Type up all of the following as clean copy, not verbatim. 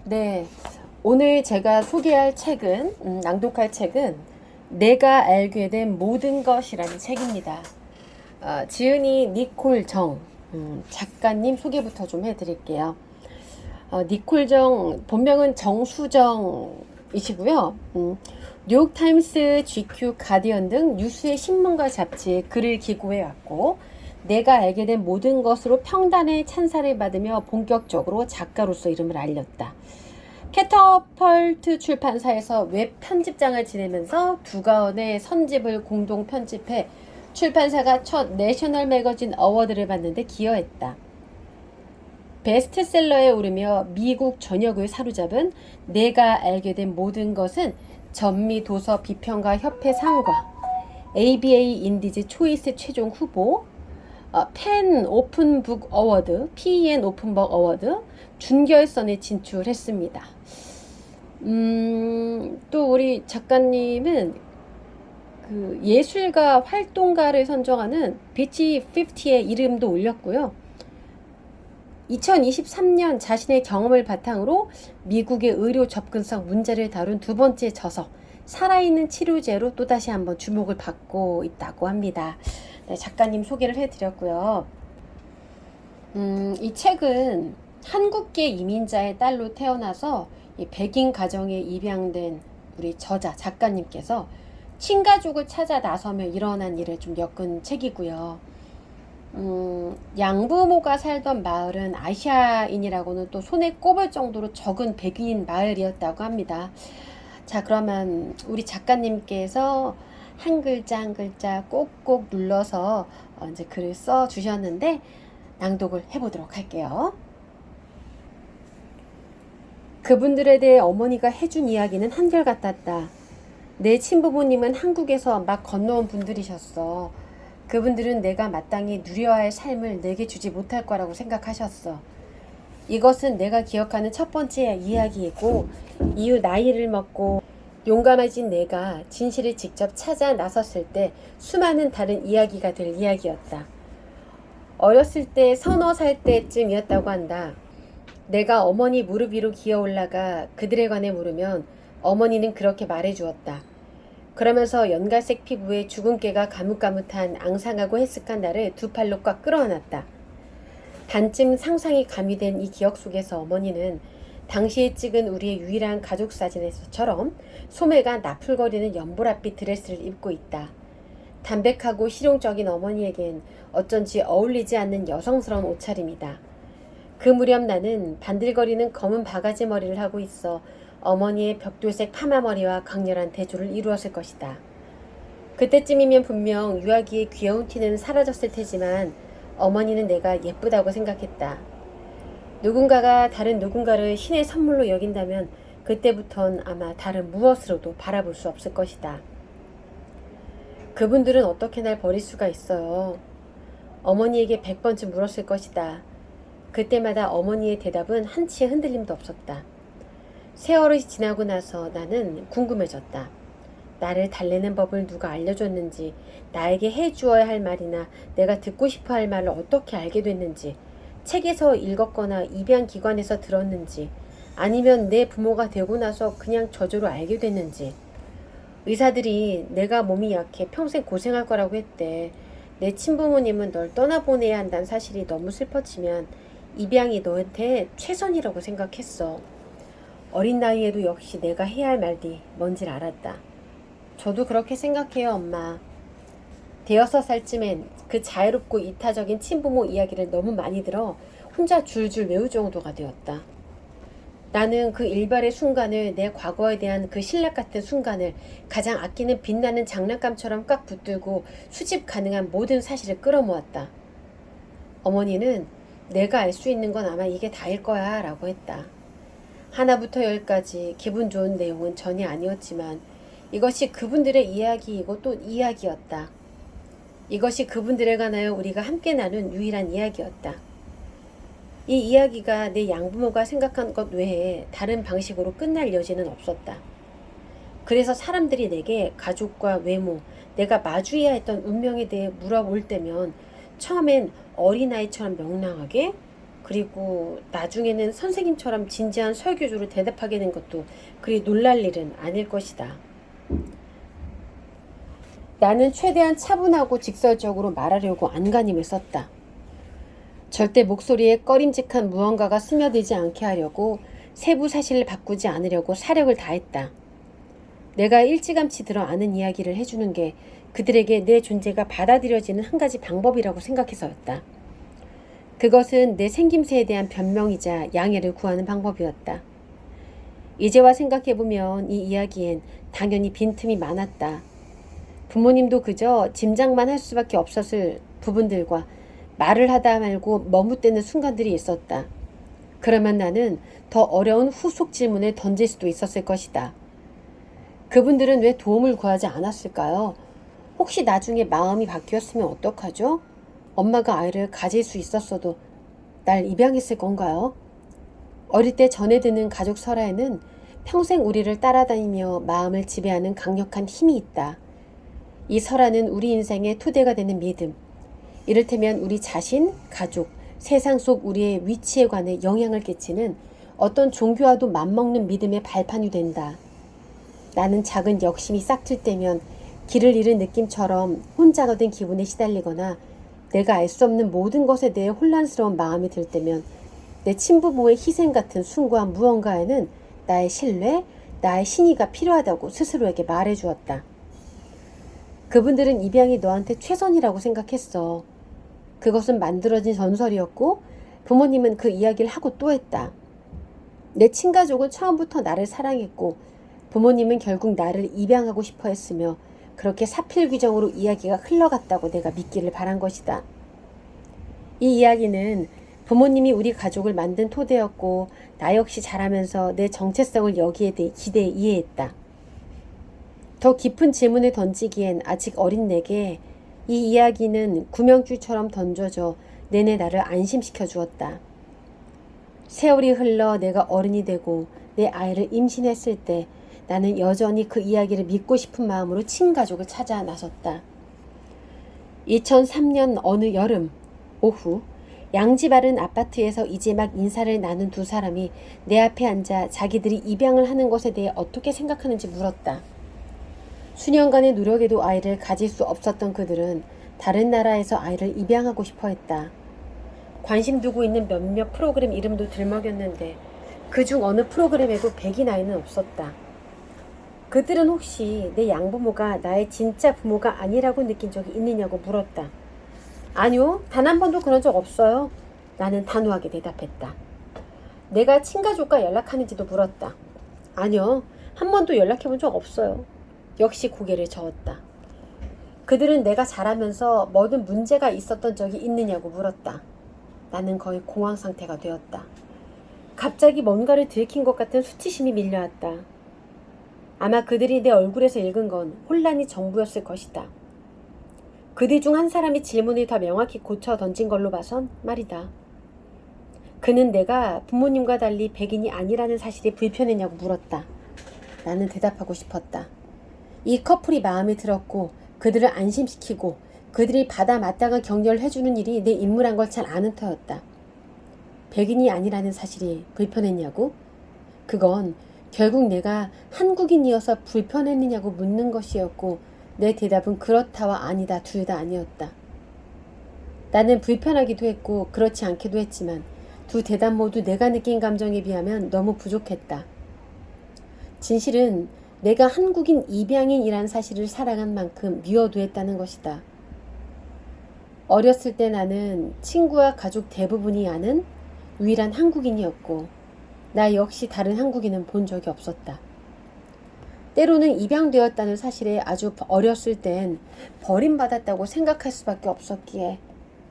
네, 오늘 제가 소개할 책은, 낭독할 책은 내가 알게 된 모든 것이라는 책입니다. 지은이 니콜 정, 작가님 소개부터 좀 해드릴게요. 니콜 정, 본명은 정수정이시고요. 뉴욕타임스, GQ, 가디언 등 뉴스의 신문과 잡지에 글을 기고해 왔고, 내가 알게 된 모든 것으로 평단의 찬사를 받으며 본격적으로 작가로서 이름을 알렸다. 캐터펄트 출판사에서 웹 편집장을 지내면서 두 권의 선집을 공동 편집해 출판사가 첫 내셔널 매거진 어워드를 받는데 기여했다. 베스트셀러에 오르며 미국 전역을 사로잡은 내가 알게 된 모든 것은 전미 도서 비평가 협회 상과, ABA 인디즈 초이스 최종 후보, 펜 오픈북 어워드, PEN 오픈북 어워드 준결선에 진출했습니다. 또 우리 작가님은 그 예술가 활동가를 선정하는 비치 50에 이름도 올렸고요. 2023년 자신의 경험을 바탕으로 미국의 의료 접근성 문제를 다룬 두 번째 저서 살아있는 치료제로 또다시 한번 주목을 받고 있다고 합니다. 네, 작가님 소개를 해드렸고요. 이 책은 한국계 이민자의 딸로 태어나서 이 백인 가정에 입양된 우리 저자 작가님께서 친가족을 찾아 나서며 일어난 일을 좀 엮은 책이고요. 양부모가 살던 마을은 아시아인이라고는 또 손에 꼽을 정도로 적은 백인 마을이었다고 합니다. 자, 그러면 우리 작가님께서 한 글자 한 글자 꼭꼭 눌러서 이제 글을 써 주셨는데 낭독을 해보도록 할게요. 그분들에 대해 어머니가 해준 이야기는 한결같았다. 내 친부모님은 한국에서 막 건너온 분들이셨어. 그분들은 내가 마땅히 누려야 할 삶을 내게 주지 못할 거라고 생각하셨어. 이것은 내가 기억하는 첫 번째 이야기이고, 이후 나이를 먹고 용감해진 내가 진실을 직접 찾아 나섰을 때 수많은 다른 이야기가 될 이야기였다. 어렸을 때 30살 때쯤이었다고 한다. 내가 어머니 무릎 위로 기어 올라가 그들에 관해 물으면 어머니는 그렇게 말해 주었다. 그러면서 연갈색 피부에 주근깨가 가뭇가뭇한 앙상하고 해쓱한 나를 두 팔로 꽉 끌어안았다. 반쯤 상상이 가미된 이 기억 속에서 어머니는 당시에 찍은 우리의 유일한 가족 사진에서처럼 소매가 나풀거리는 연보랏빛 드레스를 입고 있다. 담백하고 실용적인 어머니에겐 어쩐지 어울리지 않는 여성스러운 옷차림이다. 그 무렵 나는 반들거리는 검은 바가지 머리를 하고 있어 어머니의 벽돌색 파마머리와 강렬한 대조를 이루었을 것이다. 그때쯤이면 분명 유아기의 귀여운 티는 사라졌을 테지만 어머니는 내가 예쁘다고 생각했다. 누군가가 다른 누군가를 신의 선물로 여긴다면 그때부턴 아마 다른 무엇으로도 바라볼 수 없을 것이다. 그분들은 어떻게 날 버릴 수가 있어요. 어머니에게 100번쯤 물었을 것이다. 그때마다 어머니의 대답은 한치의 흔들림도 없었다. 세월이 지나고 나서 나는 궁금해졌다. 나를 달래는 법을 누가 알려줬는지, 나에게 해주어야 할 말이나 내가 듣고 싶어 할 말을 어떻게 알게 됐는지, 책에서 읽었거나 입양기관에서 들었는지, 아니면 내 부모가 되고 나서 그냥 저절로 알게 됐는지. 의사들이 내가 몸이 약해 평생 고생할 거라고 했대. 내 친부모님은 널 떠나보내야 한다는 사실이 너무 슬퍼지만 입양이 너한테 최선이라고 생각했어. 어린 나이에도 역시 내가 해야 할 말이 뭔지를 알았다. 저도 그렇게 생각해요, 엄마. 6살쯤엔 그 자유롭고 이타적인 친부모 이야기를 너무 많이 들어 혼자 줄줄 외울 정도가 되었다. 나는 그 일발의 순간을, 내 과거에 대한 그 신락 같은 순간을 가장 아끼는 빛나는 장난감처럼 꽉 붙들고 수집 가능한 모든 사실을 끌어모았다. 어머니는 내가 알 수 있는 건 아마 이게 다일 거야 라고 했다. 하나부터 열까지 기분 좋은 내용은 전혀 아니었지만 이것이 그분들의 이야기이고 또 이야기였다. 이것이 그분들에 관하여 우리가 함께 나눈 유일한 이야기였다. 이 이야기가 내 양부모가 생각한 것 외에 다른 방식으로 끝날 여지는 없었다. 그래서 사람들이 내게 가족과 외모, 내가 마주해야 했던 운명에 대해 물어볼 때면 처음엔 어린아이처럼 명랑하게 그리고 나중에는 선생님처럼 진지한 설교조로 대답하게 된 것도 그리 놀랄 일은 아닐 것이다. 나는 최대한 차분하고 직설적으로 말하려고 안간힘을 썼다. 절대 목소리에 꺼림직한 무언가가 스며들지 않게 하려고 세부 사실을 바꾸지 않으려고 사력을 다했다. 내가 일찌감치 들어 아는 이야기를 해주는 게 그들에게 내 존재가 받아들여지는 한 가지 방법이라고 생각해서였다. 그것은 내 생김새에 대한 변명이자 양해를 구하는 방법이었다. 이제와 생각해보면 이 이야기엔 당연히 빈틈이 많았다. 부모님도 그저 짐작만 할 수밖에 없었을 부분들과 말을 하다 말고 머뭇대는 순간들이 있었다. 그러면 나는 더 어려운 후속 질문을 던질 수도 있었을 것이다. 그분들은 왜 도움을 구하지 않았을까요? 혹시 나중에 마음이 바뀌었으면 어떡하죠? 엄마가 아이를 가질 수 있었어도 날 입양했을 건가요? 어릴 때 전해 듣는 가족 설화에는 평생 우리를 따라다니며 마음을 지배하는 강력한 힘이 있다. 이 설화는 우리 인생의 토대가 되는 믿음, 이를테면 우리 자신, 가족, 세상 속 우리의 위치에 관해 영향을 끼치는 어떤 종교와도 맞먹는 믿음의 발판이 된다. 나는 작은 역심이 싹틀 때면 길을 잃은 느낌처럼 혼자가 된 기분에 시달리거나 내가 알 수 없는 모든 것에 대해 혼란스러운 마음이 들 때면 내 친부모의 희생 같은 숭고한 무언가에는 나의 신뢰, 나의 신의가 필요하다고 스스로에게 말해주었다. 그분들은 입양이 너한테 최선이라고 생각했어. 그것은 만들어진 전설이었고 부모님은 그 이야기를 하고 또 했다. 내 친가족은 처음부터 나를 사랑했고 부모님은 결국 나를 입양하고 싶어 했으며 그렇게 사필귀정으로 이야기가 흘러갔다고 내가 믿기를 바란 것이다. 이 이야기는 부모님이 우리 가족을 만든 토대였고 나 역시 자라면서 내 정체성을 여기에 대해 기대에 이해했다. 더 깊은 질문을 던지기엔 아직 어린 내게 이 이야기는 구명줄처럼 던져져 내내 나를 안심시켜 주었다. 세월이 흘러 내가 어른이 되고 내 아이를 임신했을 때 나는 여전히 그 이야기를 믿고 싶은 마음으로 친가족을 찾아 나섰다. 2003년 어느 여름 오후 양지 바른 아파트에서 이제 막 인사를 나눈 두 사람이 내 앞에 앉아 자기들이 입양을 하는 것에 대해 어떻게 생각하는지 물었다. 수년간의 노력에도 아이를 가질 수 없었던 그들은 다른 나라에서 아이를 입양하고 싶어 했다. 관심 두고 있는 몇몇 프로그램 이름도 들먹였는데 그중 어느 프로그램에도 백인 아이는 없었다. 그들은 혹시 내 양부모가 나의 진짜 부모가 아니라고 느낀 적이 있느냐고 물었다. 아니요, 단 한 번도 그런 적 없어요. 나는 단호하게 대답했다. 내가 친가족과 연락하는지도 물었다. 아니요, 한 번도 연락해본 적 없어요. 역시 고개를 저었다. 그들은 내가 자라면서 뭐든 문제가 있었던 적이 있느냐고 물었다. 나는 거의 공황 상태가 되었다. 갑자기 뭔가를 들킨 것 같은 수치심이 밀려왔다. 아마 그들이 내 얼굴에서 읽은 건 혼란이 전부였을 것이다. 그들 중 한 사람이 질문을 더 명확히 고쳐 던진 걸로 봐선 말이다. 그는 내가 부모님과 달리 백인이 아니라는 사실이 불편했냐고 물었다. 나는 대답하고 싶었다. 이 커플이 마음에 들었고 그들을 안심시키고 그들이 받아 마땅한 격려를 해주는 일이 내 임무란 걸 잘 아는 터였다. 백인이 아니라는 사실이 불편했냐고? 그건 결국 내가 한국인이어서 불편했느냐고 묻는 것이었고 내 대답은 그렇다와 아니다 둘 다 아니었다. 나는 불편하기도 했고 그렇지 않기도 했지만 두 대답 모두 내가 느낀 감정에 비하면 너무 부족했다. 진실은 내가 한국인 입양인이란 사실을 살아간 만큼 미워두었다는 것이다. 어렸을 때 나는 친구와 가족 대부분이 아는 유일한 한국인이었고 나 역시 다른 한국인은 본 적이 없었다. 때로는 입양되었다는 사실에 아주 어렸을 땐 버림받았다고 생각할 수밖에 없었기에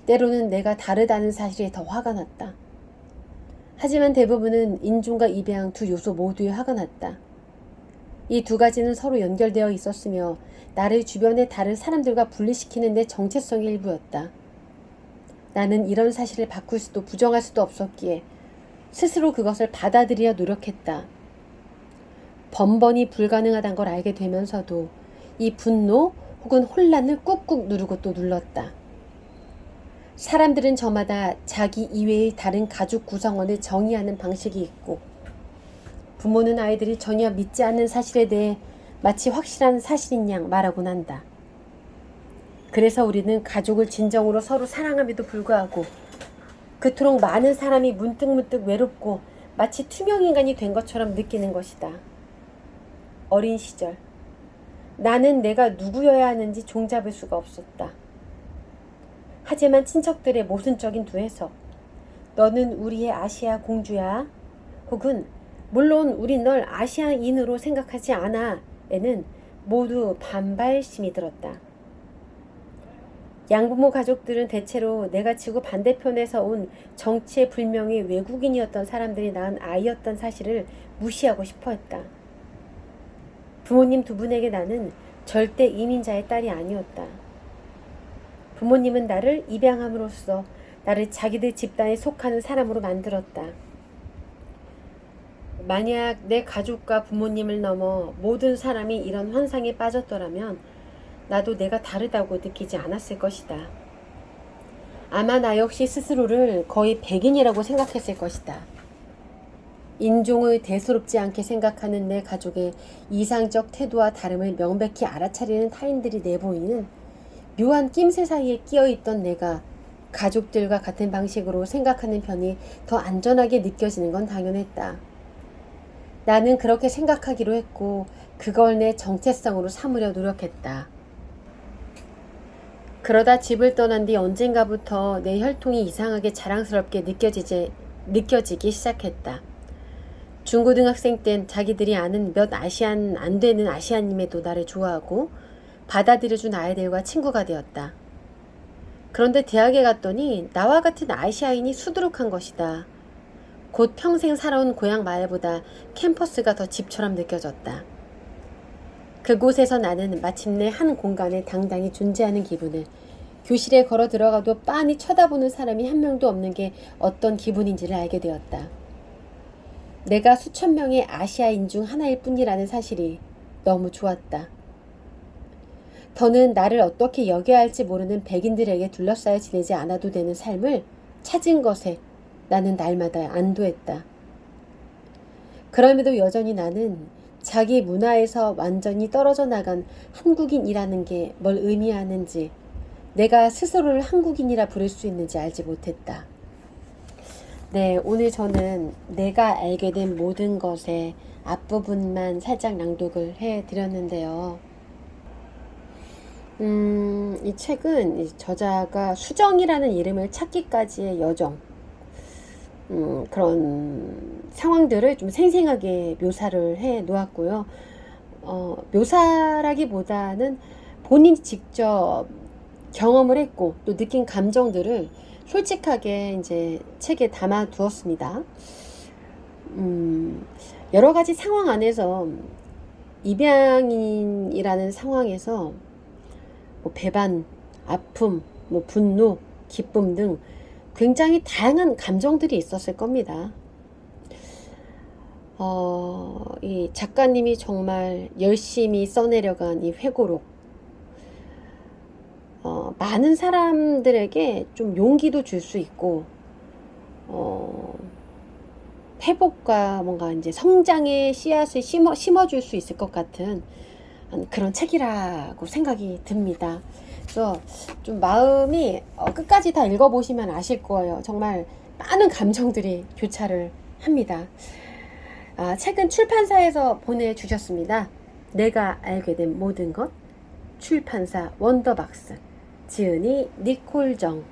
때로는 내가 다르다는 사실에 더 화가 났다. 하지만 대부분은 인종과 입양 두 요소 모두에 화가 났다. 이 두 가지는 서로 연결되어 있었으며 나를 주변의 다른 사람들과 분리시키는 내 정체성의 일부였다. 나는 이런 사실을 바꿀 수도 부정할 수도 없었기에 스스로 그것을 받아들이려 노력했다. 번번이 불가능하다는 걸 알게 되면서도 이 분노 혹은 혼란을 꾹꾹 누르고 또 눌렀다. 사람들은 저마다 자기 이외의 다른 가족 구성원을 정의하는 방식이 있고, 부모는 아이들이 전혀 믿지 않는 사실에 대해 마치 확실한 사실인 양 말하곤 한다. 그래서 우리는 가족을 진정으로 서로 사랑함에도 불구하고 그토록 많은 사람이 문득문득 외롭고 마치 투명인간이 된 것처럼 느끼는 것이다. 어린 시절, 나는 내가 누구여야 하는지 종잡을 수가 없었다. 하지만 친척들의 모순적인 두 해석, 너는 우리의 아시아 공주야, 혹은 물론 우린 널 아시아인으로 생각하지 않아 에는 모두 반발심이 들었다. 양부모 가족들은 대체로 내가 지구 반대편에서 온 정체불명의 외국인이었던 사람들이 낳은 아이였던 사실을 무시하고 싶어 했다. 부모님 두 분에게 나는 절대 이민자의 딸이 아니었다. 부모님은 나를 입양함으로써 나를 자기들 집단에 속하는 사람으로 만들었다. 만약 내 가족과 부모님을 넘어 모든 사람이 이런 환상에 빠졌더라면 나도 내가 다르다고 느끼지 않았을 것이다. 아마 나 역시 스스로를 거의 백인이라고 생각했을 것이다. 인종을 대수롭지 않게 생각하는 내 가족의 이상적 태도와 다름을 명백히 알아차리는 타인들이 내보이는 묘한 낌새 사이에 끼어있던 내가 가족들과 같은 방식으로 생각하는 편이 더 안전하게 느껴지는 건 당연했다. 나는 그렇게 생각하기로 했고 그걸 내 정체성으로 삼으려 노력했다. 그러다 집을 떠난 뒤 언젠가부터 내 혈통이 이상하게 자랑스럽게 느껴지기 시작했다. 중고등학생 땐 자기들이 아는 몇 아시안 안 되는 아시아님에도 나를 좋아하고 받아들여준 아이들과 친구가 되었다. 그런데 대학에 갔더니 나와 같은 아시아인이 수두룩한 것이다. 곧 평생 살아온 고향 마을보다 캠퍼스가 더 집처럼 느껴졌다. 그곳에서 나는 마침내 한 공간에 당당히 존재하는 기분을, 교실에 걸어 들어가도 빤히 쳐다보는 사람이 한 명도 없는 게 어떤 기분인지를 알게 되었다. 내가 수천 명의 아시아인 중 하나일 뿐이라는 사실이 너무 좋았다. 더는 나를 어떻게 여겨야 할지 모르는 백인들에게 둘러싸여 지내지 않아도 되는 삶을 찾은 것에 나는 날마다 안도했다. 그럼에도 여전히 나는 자기 문화에서 완전히 떨어져 나간 한국인이라는 게 뭘 의미하는지, 내가 스스로를 한국인이라 부를 수 있는지 알지 못했다. 네, 오늘 저는 내가 알게 된 모든 것의 앞부분만 살짝 낭독을 해드렸는데요. 이 책은 저자가 수정이라는 이름을 찾기까지의 여정, 그런 상황들을 좀 생생하게 묘사를 해 놓았고요. 묘사라기보다는 본인이 직접 경험을 했고 또 느낀 감정들을 솔직하게 이제 책에 담아 두었습니다. 여러 가지 상황 안에서 입양인이라는 상황에서 뭐 배반, 아픔, 뭐 분노, 기쁨 등 굉장히 다양한 감정들이 있었을 겁니다. 이 작가님이 정말 열심히 써내려간 이 회고록, 많은 사람들에게 좀 용기도 줄 수 있고, 회복과 뭔가 이제 성장의 씨앗을 심어줄 수 있을 것 같은 그런 책이라고 생각이 듭니다. 그래서 좀 마음이 끝까지 다 읽어보시면 아실 거예요. 정말 많은 감정들이 교차를 합니다. 책은 출판사에서 보내주셨습니다. 내가 알게 된 모든 것, 출판사 원더박스, 지은이 니콜정.